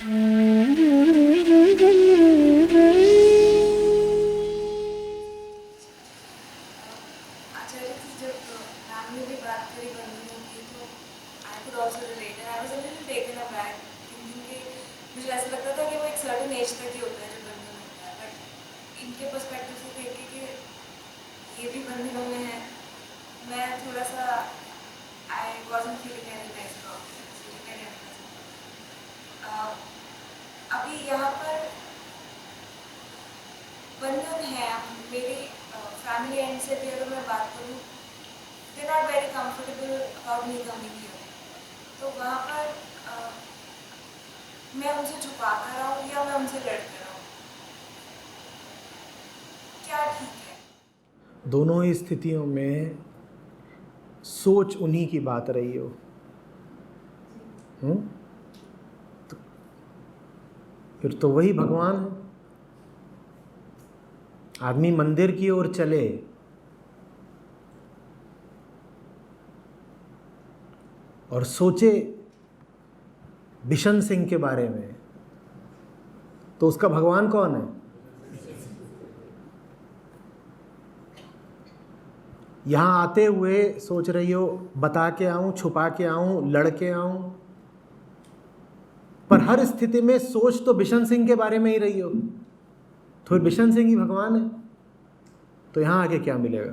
आचार्य जी, जब मैम ने भी बात करी बंधनों की, तो I could also relate and I was a little taken aback, thinking कि मुझे ऐसा लगता था कि वो एक सर्टेन एज तक ही होता है जो बंधन होता है, बट इनके पर्सपेक्टिव से देख के कि ये भी बंधनों में है, मैं थोड़ा सा I wasn't feeling any nice about it. अभी यहाँ पर बंधन है, मेरी फैमिली एंड से भी अगर मैं बात करूँ, they not very comfortable about me coming here, तो वहाँ पर मैं उनसे छुपा कर रहूँ या मैं उनसे लड़ कर रहूँ, क्या ठीक है? दोनों ही स्थितियों में सोच उन्हीं की बात रही हो। तो फिर तो वही भगवान है। आदमी मंदिर की ओर चले और सोचे बिशन सिंह के बारे में, तो उसका भगवान कौन है? यहाँ आते हुए सोच रही हो बता के आऊं, छुपा के आऊं, लड़ के आऊं, पर हर स्थिति में सोच तो बिशन सिंह के बारे में ही रही हो, तो फिर बिशन सिंह ही भगवान है। तो यहाँ आके क्या मिलेगा?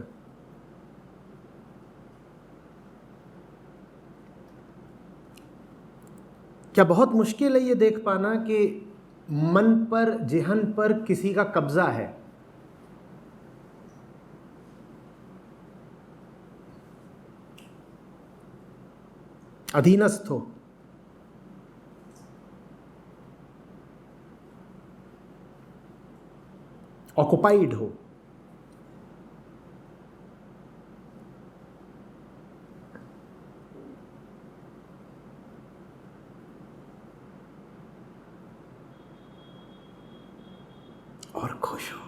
क्या बहुत मुश्किल है ये देख पाना कि मन पर, जेहन पर किसी का कब्जा है। अधीनस्थ हो, ऑक्युपाइड हो, और खुश हो।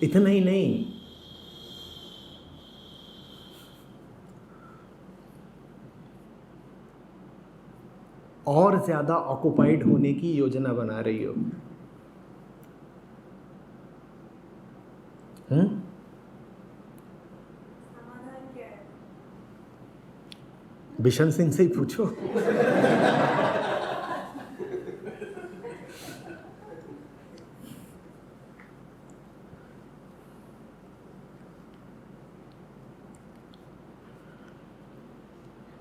इतना ही नहीं, और ज्यादा ऑक्युपाइड होने की योजना बना रही हो। समाधान क्या है? बिशन सिंह से ही पूछो।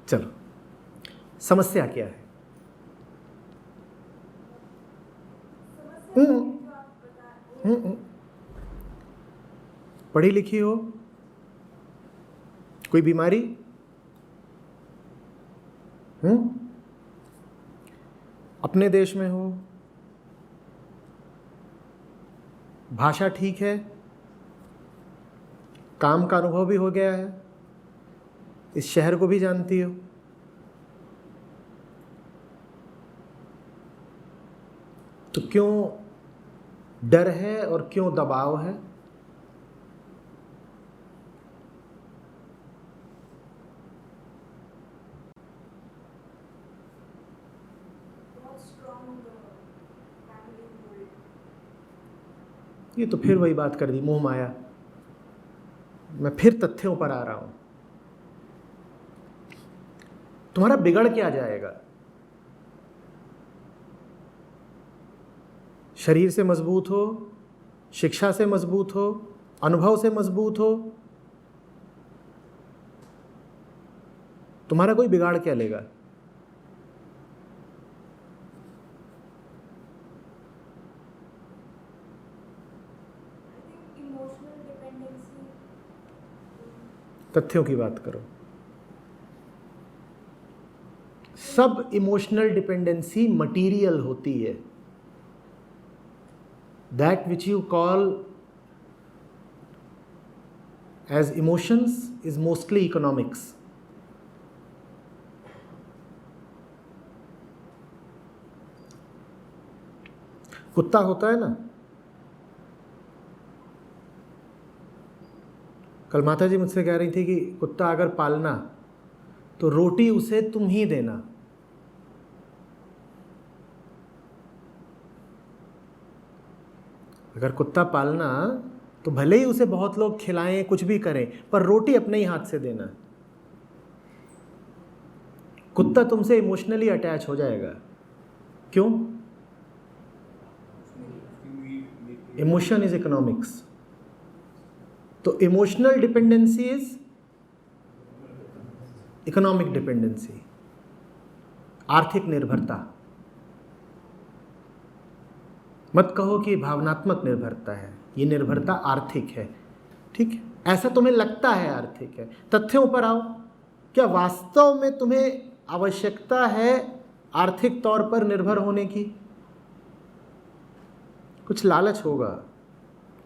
चलो, समस्या क्या है? पढ़ी लिखी हो, कोई बीमारी? अपने देश में हो, भाषा ठीक है, काम का अनुभव भी हो गया है, इस शहर को भी जानती हो, तो क्यों डर है और क्यों दबाव है? ये तो फिर वही बात कर दी, मोह माया। मैं फिर तथ्यों पर आ रहा हूं। तुम्हारा बिगड़ क्या जाएगा? शरीर से मजबूत हो, शिक्षा से मजबूत हो, अनुभव से मजबूत हो, तुम्हारा कोई बिगाड़ क्या लेगा? तथ्यों की बात करो। सब इमोशनल डिपेंडेंसी मटीरियल होती है। That which you call as emotions is mostly economics. कुत्ता होता है ना, कल माता जी मुझसे कह रही थी कि कुत्ता अगर पालना तो रोटी उसे तुम ही देना। अगर कुत्ता पालना तो भले ही उसे बहुत लोग खिलाएं, कुछ भी करें, पर रोटी अपने ही हाथ से देना। कुत्ता तुमसे इमोशनली अटैच हो जाएगा। क्यों? Emotion is economics. तो emotional dependency is economic dependency, आर्थिक निर्भरता। मत कहो कि भावनात्मक निर्भरता है, ये निर्भरता आर्थिक है। ठीक है, ऐसा तुम्हें लगता है आर्थिक है। तथ्यों पर आओ, क्या वास्तव में तुम्हें आवश्यकता है आर्थिक तौर पर निर्भर होने की? कुछ लालच होगा।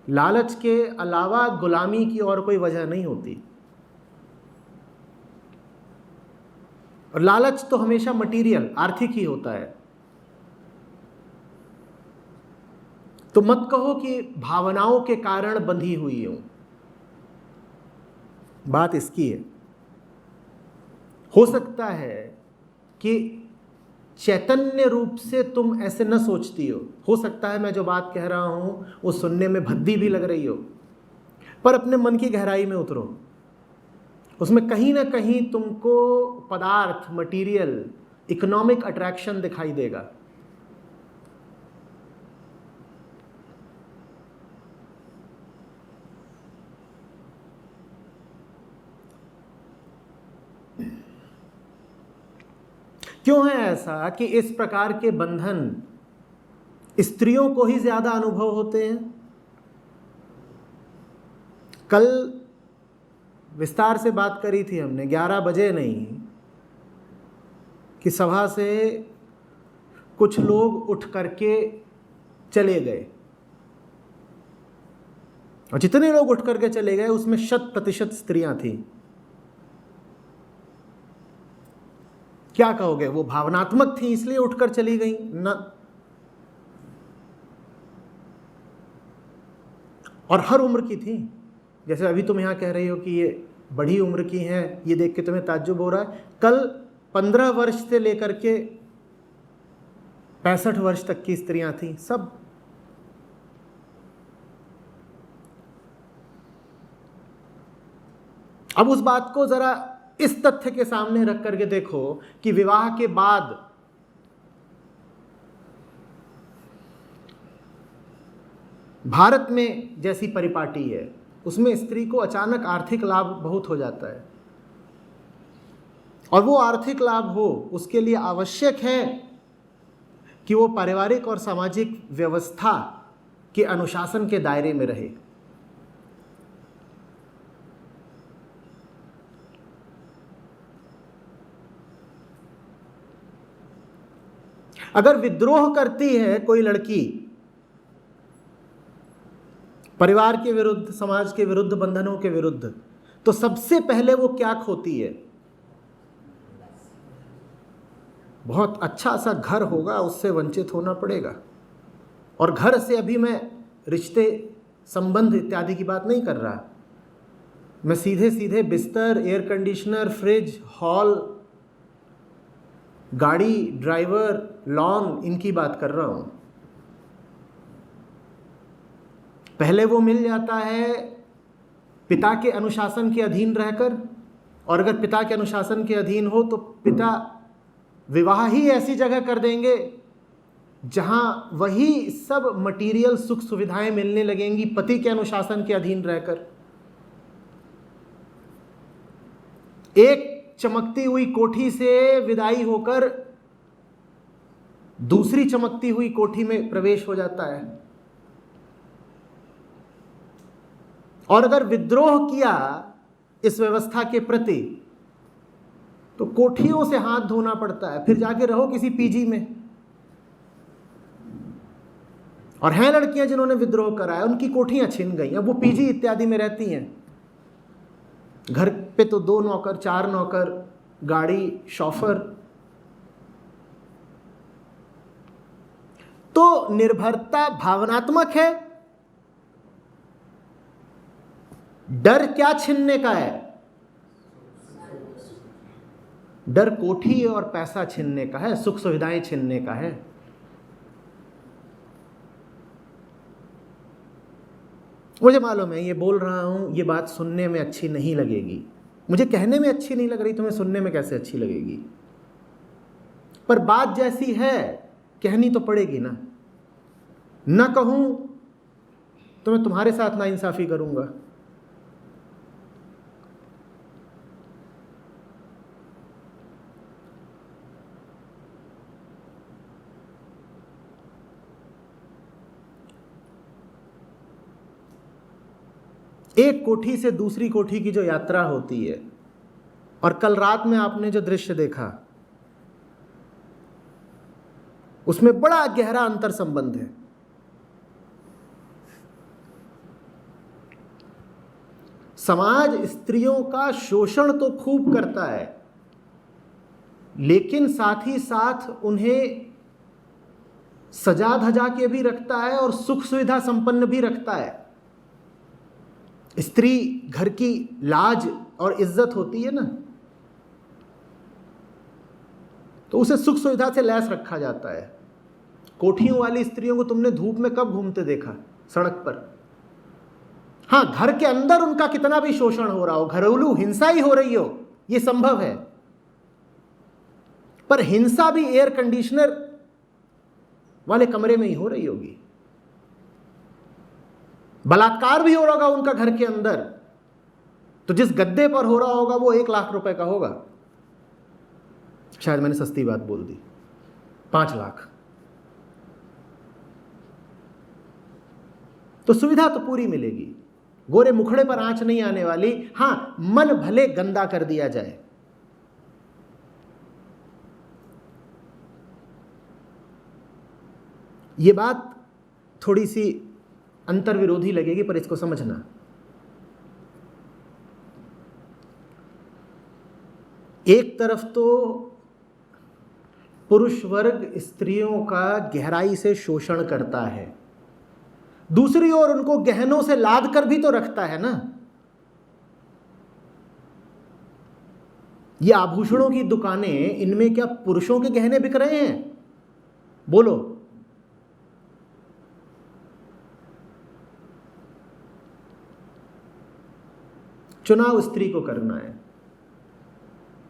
लालच के अलावा गुलामी की और कोई वजह नहीं होती। और लालच तो हमेशा मटीरियल, आर्थिक ही होता है। तो मत कहो कि भावनाओं के कारण बंधी हुई हूं। बात इसकी है। हो सकता है कि चैतन्य रूप से तुम ऐसे न सोचती हो सकता है मैं जो बात कह रहा हूं वो सुनने में भद्दी भी लग रही हो, पर अपने मन की गहराई में उतरो। उसमें कहीं ना कहीं तुमको पदार्थ, मटेरियल, इकोनॉमिक अट्रैक्शन दिखाई देगा। क्यों है ऐसा कि इस प्रकार के बंधन स्त्रियों को ही ज्यादा अनुभव होते हैं? कल विस्तार से बात करी थी हमने, 11 बजे नहीं कि सभा से कुछ लोग उठ करके चले गए, और जितने लोग उठ करके चले गए उसमें 100% स्त्रियां थीं। क्या कहोगे, वो भावनात्मक थी इसलिए उठकर चली गई? न। और हर उम्र की थी। जैसे अभी तुम यहां कह रही हो कि ये बड़ी उम्र की हैं, ये देख के तुम्हें ताज्जुब हो रहा है। कल 15 वर्ष से लेकर के 65 वर्ष तक की स्त्रियां थीं, सब। अब उस बात को जरा इस तथ्य के सामने रख करके देखो कि विवाह के बाद भारत में जैसी परिपाटी है उसमें स्त्री को अचानक आर्थिक लाभ बहुत हो जाता है, और वो आर्थिक लाभ हो उसके लिए आवश्यक है कि वो पारिवारिक और सामाजिक व्यवस्था के अनुशासन के दायरे में रहे। अगर विद्रोह करती है कोई लड़की परिवार के विरुद्ध, समाज के विरुद्ध, बंधनों के विरुद्ध, तो सबसे पहले वो क्या खोती है? बहुत अच्छा सा घर होगा, उससे वंचित होना पड़ेगा। और घर से अभी मैं रिश्ते, संबंध इत्यादि की बात नहीं कर रहा, मैं सीधे सीधे बिस्तर, एयर कंडीशनर, फ्रिज, हॉल, गाड़ी, ड्राइवर, लॉन, इनकी बात कर रहा हूं। पहले वो मिल जाता है पिता के अनुशासन के अधीन रहकर, और अगर पिता के अनुशासन के अधीन हो तो पिता विवाह ही ऐसी जगह कर देंगे जहां वही सब मटेरियल सुख सुविधाएं मिलने लगेंगी पति के अनुशासन के अधीन रहकर। एक चमकती हुई कोठी से विदाई होकर दूसरी चमकती हुई कोठी में प्रवेश हो जाता है। और अगर विद्रोह किया इस व्यवस्था के प्रति तो कोठियों से हाथ धोना पड़ता है, फिर जाके रहो किसी पीजी में। और हैं लड़कियां जिन्होंने विद्रोह करा है, उनकी कोठियां छिन गई, अब वो पीजी इत्यादि में रहती हैं। घर पे तो 2 नौकर, 4 नौकर, गाड़ी, शॉफर। तो निर्भरता भावनात्मक है। डर क्या छीनने का है? डर कोठी और पैसा छीनने का है, सुख सुविधाएं छीनने का है। मुझे मालूम है ये बोल रहा हूं, ये बात सुनने में अच्छी नहीं लगेगी, मुझे कहने में अच्छी नहीं लग रही, तुम्हें सुनने में कैसे अच्छी लगेगी? पर बात जैसी है कहनी तो पड़ेगी ना। न कहूं तो मैं तुम्हारे साथ नाइंसाफी करूंगा। एक कोठी से दूसरी कोठी की जो यात्रा होती है, और कल रात में आपने जो दृश्य देखा, उसमें बड़ा गहरा अंतर संबंध है। समाज स्त्रियों का शोषण तो खूब करता है, लेकिन साथ ही साथ उन्हें सजा धजा के भी रखता है और सुख सुविधा संपन्न भी रखता है। स्त्री घर की लाज और इज्जत होती है ना, तो उसे सुख सुविधा से लैस रखा जाता है। कोठियों वाली स्त्रियों को तुमने धूप में कब घूमते देखा? सड़क पर। हाँ, घर के अंदर उनका कितना भी शोषण हो रहा हो, घरेलू हिंसा ही हो रही हो, यह संभव है, पर हिंसा भी एयर कंडीशनर वाले कमरे में ही हो रही होगी। बलात्कार भी हो रहा होगा उनका घर के अंदर, तो जिस गद्दे पर हो रहा होगा वो 1 लाख रुपए का होगा। शायद मैंने सस्ती बात बोल दी, 5 लाख। तो सुविधा तो पूरी मिलेगी, गोरे मुखड़े पर आंच नहीं आने वाली। हां, मन भले गंदा कर दिया जाए। यह बात थोड़ी सी अंतर विरोधी लगेगी, पर इसको समझना। एक तरफ तो पुरुष वर्ग स्त्रियों का गहराई से शोषण करता है, दूसरी ओर उनको गहनों से लाद कर भी तो रखता है ना। ये आभूषणों की दुकानें, इनमें क्या पुरुषों के गहने बिक रहे हैं? बोलो। चुनाव स्त्री को करना है,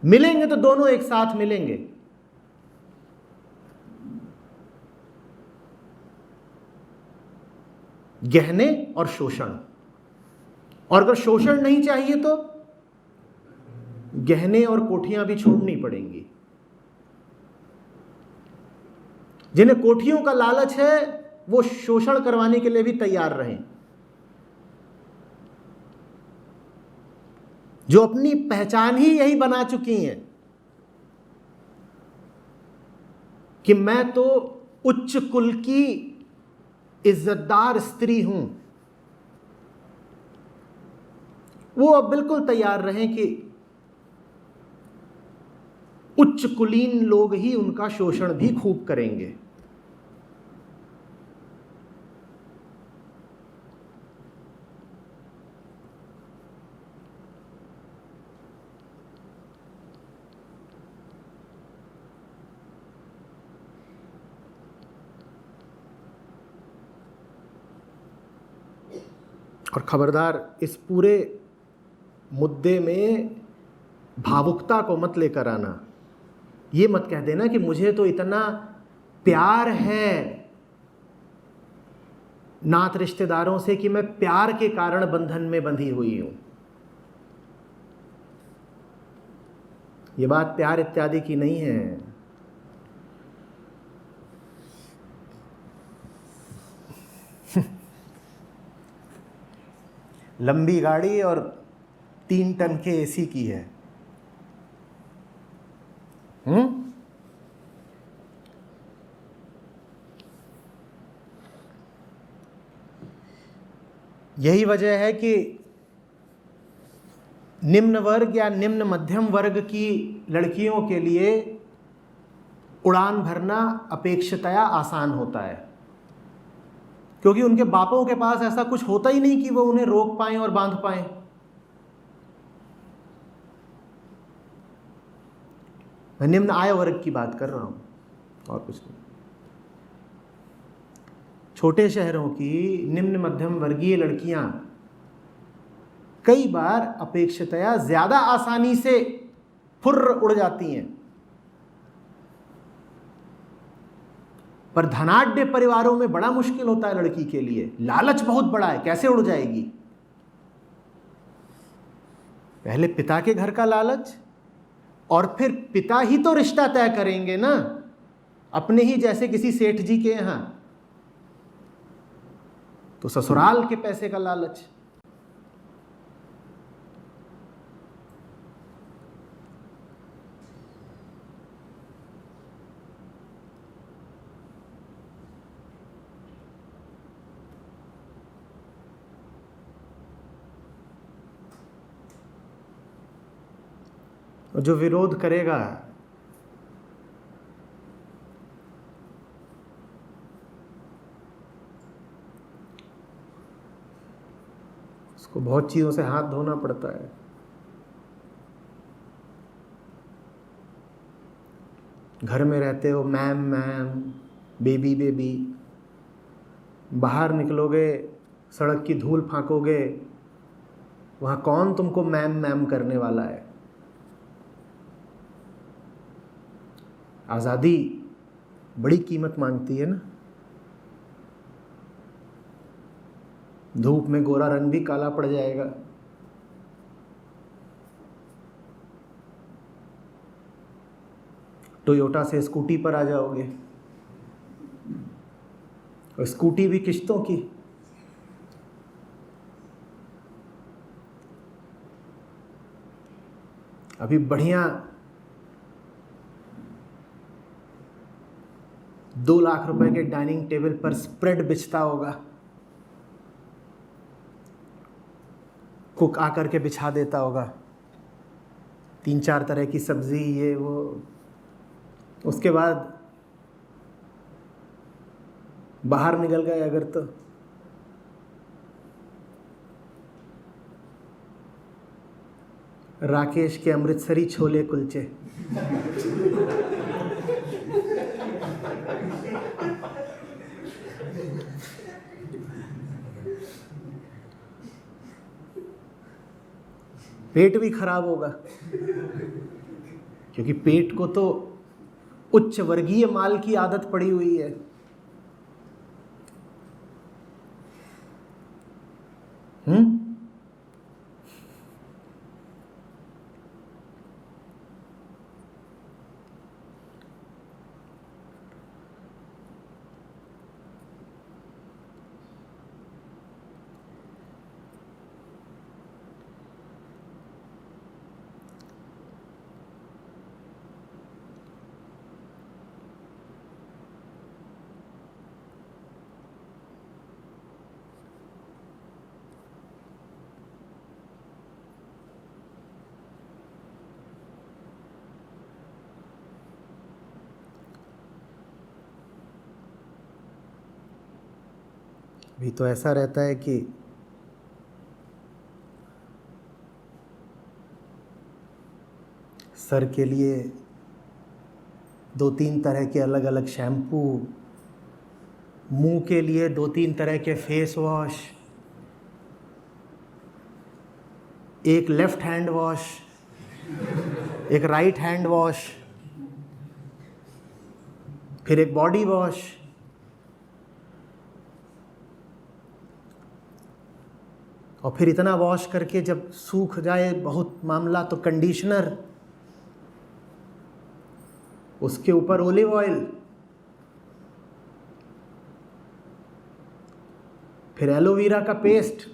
मिलेंगे तो दोनों एक साथ मिलेंगे। गहने और शोषण, और अगर शोषण नहीं चाहिए तो गहने और कोठियां भी छोड़नी पड़ेंगी। जिन्हें कोठियों का लालच है वो शोषण करवाने के लिए भी तैयार रहें। जो अपनी पहचान ही यही बना चुकी हैं कि मैं तो उच्च कुल की इज्जतदार स्त्री हूं, वो अब बिल्कुल तैयार रहें कि उच्च कुलीन लोग ही उनका शोषण भी खूब करेंगे। और खबरदार, इस पूरे मुद्दे में भावुकता को मत लेकर आना। ये मत कह देना कि मुझे तो इतना प्यार है नात रिश्तेदारों से कि मैं प्यार के कारण बंधन में बंधी हुई हूं। ये बात प्यार इत्यादि की नहीं है। लंबी गाड़ी और 3 टन के एसी की है। यही वजह है कि निम्न वर्ग या निम्न मध्यम वर्ग की लड़कियों के लिए उड़ान भरना अपेक्षितया आसान होता है, क्योंकि उनके बापों के पास ऐसा कुछ होता ही नहीं कि वो उन्हें रोक पाएं और बांध पाएं। मैं निम्न आय वर्ग की बात कर रहा हूँ और कुछ नहीं। छोटे शहरों की निम्न मध्यम वर्गीय लड़कियां कई बार अपेक्षितया ज्यादा आसानी से फुर्र उड़ जाती हैं, पर धनाढ्य परिवारों में बड़ा मुश्किल होता है लड़की के लिए। लालच बहुत बड़ा है, कैसे उड़ जाएगी? पहले पिता के घर का लालच, और फिर पिता ही तो रिश्ता तय करेंगे ना, अपने ही जैसे किसी सेठ जी के यहां, तो ससुराल के पैसे का लालच। जो विरोध करेगा उसको बहुत चीजों से हाथ धोना पड़ता है। घर में रहते हो मैम मैम, बेबी बेबी, बाहर निकलोगे सड़क की धूल फांकोगे, वहां कौन तुमको मैम मैम करने वाला है? आज़ादी बड़ी कीमत मांगती है ना। धूप में गोरा रंग भी काला पड़ जाएगा। टोयोटा से स्कूटी पर आ जाओगे, और स्कूटी भी किश्तों की। अभी बढ़िया 2 लाख रुपए के डाइनिंग टेबल पर स्प्रेड बिछता होगा, कुक आकर के बिछा देता होगा, 3-4 तरह की सब्जी, ये वो। उसके बाद बाहर निकल गए अगर तो राकेश के अमृतसरी छोले कुलचे। पेट भी खराब होगा, क्योंकि पेट को तो उच्च वर्गीय माल की आदत पड़ी हुई है। भी तो ऐसा रहता है कि सर के लिए 2-3 तरह के अलग अलग शैम्पू, मुंह के लिए 2-3 तरह के फेस वॉश, एक लेफ्ट हैंड वॉश, एक राइट हैंड वॉश, फिर एक बॉडी वॉश, और फिर इतना वॉश करके जब सूख जाए बहुत मामला तो कंडीशनर, उसके ऊपर ओलिव ऑयल, फिर एलोवेरा का पेस्ट।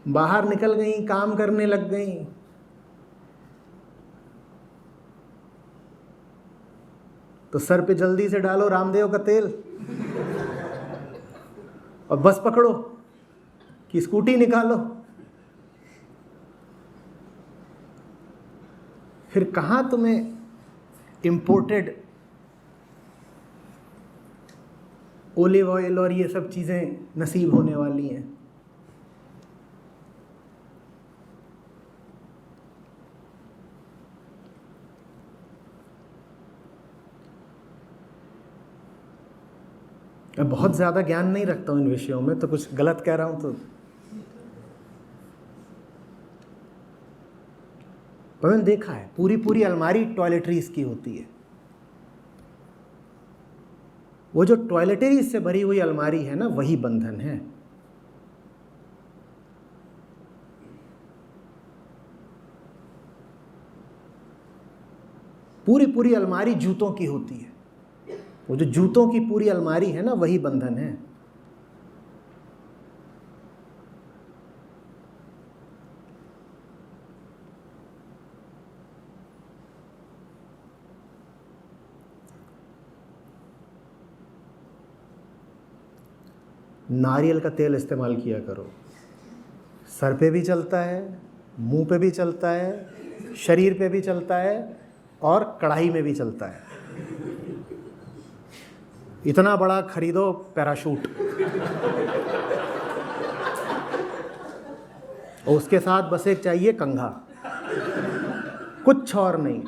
बाहर निकल गई, काम करने लग गई, तो सर पे जल्दी से डालो रामदेव का तेल और बस पकड़ो कि स्कूटी निकालो। फिर कहाँ तुम्हें इंपोर्टेड ओलिव ऑयल और ये सब चीज़ें नसीब होने वाली हैं। मैं बहुत ज़्यादा ज्ञान नहीं रखता हूँ इन विषयों में, तो कुछ गलत कह रहा हूँ तो पर मैंने देखा है पूरी पूरी अलमारी टॉयलेटरीज की होती है। वो जो टॉयलेटरीज से भरी हुई अलमारी है ना, वही बंधन है। पूरी पूरी अलमारी जूतों की होती है, वो जो जूतों की पूरी अलमारी है ना, वही बंधन है। नारियल का तेल इस्तेमाल किया करो, सर पे भी चलता है, मुंह पे भी चलता है, शरीर पे भी चलता है और कढ़ाई में भी चलता है। इतना बड़ा खरीदो पैराशूट और उसके साथ बस एक चाहिए कंघा, कुछ और नहीं।